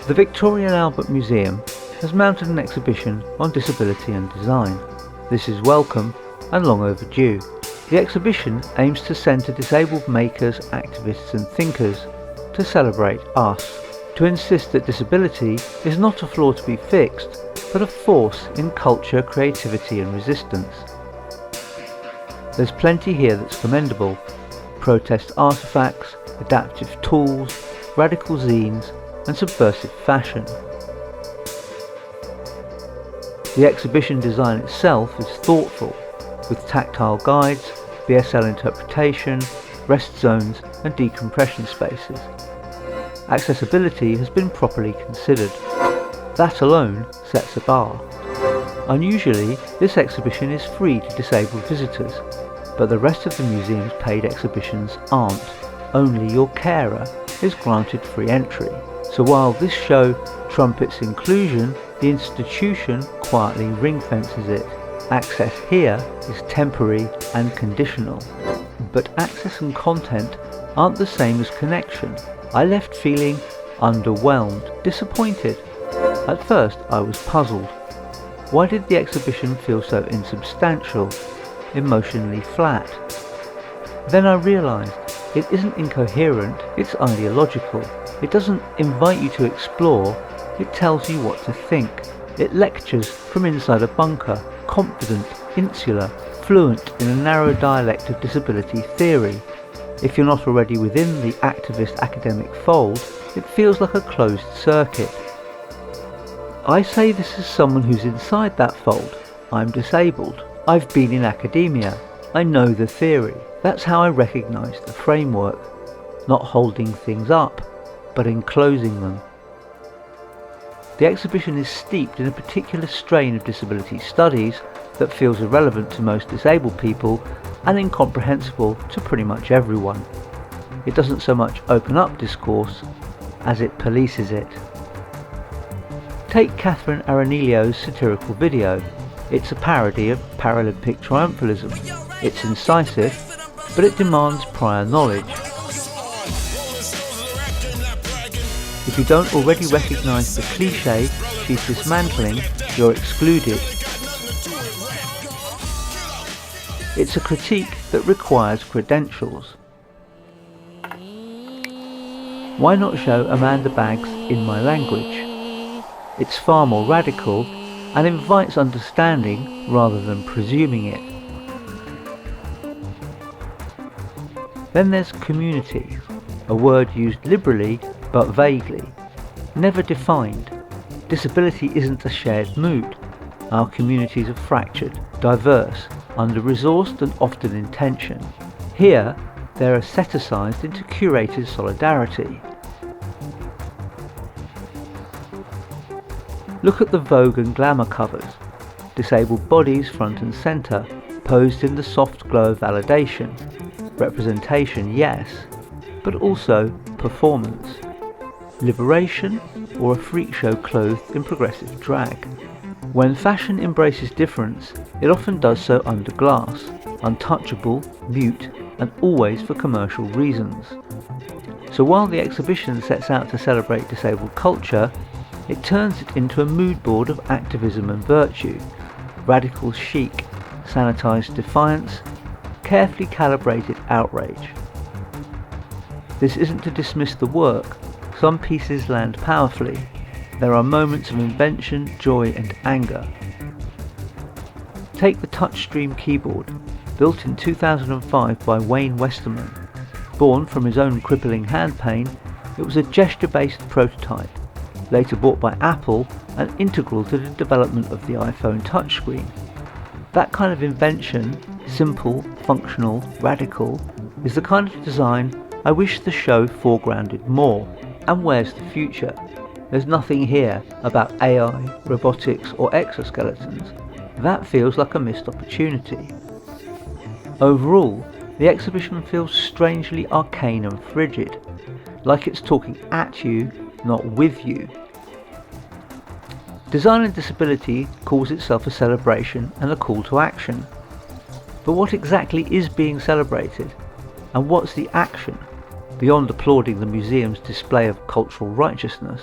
The Victoria and Albert Museum has mounted an exhibition on disability and design. This is welcome and long overdue. The exhibition aims to centre disabled makers, activists and thinkers, to celebrate us, to insist that disability is not a flaw to be fixed, but a force in culture, creativity and resistance. There's plenty here that's commendable: protest artefacts, adaptive tools, radical zines and subversive fashion. The exhibition design itself is thoughtful, with tactile guides, BSL interpretation, rest zones and decompression spaces. Accessibility has been properly considered. That alone sets a bar. Unusually, this exhibition is free to disabled visitors, but the rest of the museum's paid exhibitions aren't. Only your carer is granted free entry. So while this show trumpets inclusion, the institution quietly ring-fences it. Access here is temporary and conditional. But access and content aren't the same as connection. I left feeling underwhelmed, disappointed. At first I was puzzled. Why did the exhibition feel so insubstantial, emotionally flat? Then I realised it isn't incoherent, it's ideological. It doesn't invite you to explore, it tells you what to think. It lectures from inside a bunker, confident, insular, fluent in a narrow dialect of disability theory. If you're not already within the activist academic fold, it feels like a closed circuit. I say this as someone who's inside that fold. I'm disabled. I've been in academia. I know the theory. That's how I recognise the framework. Not holding things up, but enclosing them. The exhibition is steeped in a particular strain of disability studies that feels irrelevant to most disabled people and incomprehensible to pretty much everyone. It doesn't so much open up discourse as it polices it. Take Catherine Arenilio's satirical video. It's a parody of Paralympic triumphalism. It's incisive, but it demands prior knowledge. If you don't already recognise the cliché she's dismantling, you're excluded. It's a critique that requires credentials. Why not show Amanda Baggs in my language? It's far more radical and invites understanding rather than presuming it. Then there's community, a word used liberally but vaguely, never defined. Disability isn't a shared mood. Our communities are fractured, diverse, under-resourced and often in tension. Here, they're asceticized into curated solidarity. Look at the Vogue and Glamour covers. Disabled bodies front and centre, posed in the soft glow of validation. Representation, yes, but also performance. Liberation, or a freak show clothed in progressive drag. When fashion embraces difference, it often does so under glass, untouchable, mute, and always for commercial reasons. So while the exhibition sets out to celebrate disabled culture, it turns it into a mood board of activism and virtue, radical chic, sanitized defiance, carefully calibrated outrage. This isn't to dismiss the work. Some pieces land powerfully. There are moments of invention, joy and anger. Take the touchstream keyboard, built in 2005 by Wayne Westerman. Born from his own crippling hand pain, it was a gesture-based prototype, later bought by Apple and integral to the development of the iPhone touchscreen. That kind of invention, simple, functional, radical, is the kind of design I wish the show foregrounded more. And where's the future? There's nothing here about AI, robotics or exoskeletons. That feels like a missed opportunity. Overall, the exhibition feels strangely arcane and frigid, like it's talking at you, not with you. Design and disability calls itself a celebration and a call to action. But what exactly is being celebrated? And what's the action, beyond applauding the museum's display of cultural righteousness?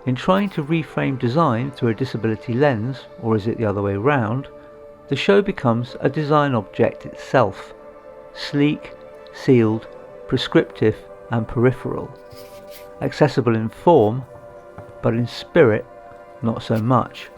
In trying to reframe design through a disability lens, or is it the other way round, the show becomes a design object itself, sleek, sealed, prescriptive and peripheral, accessible in form, but in spirit not so much.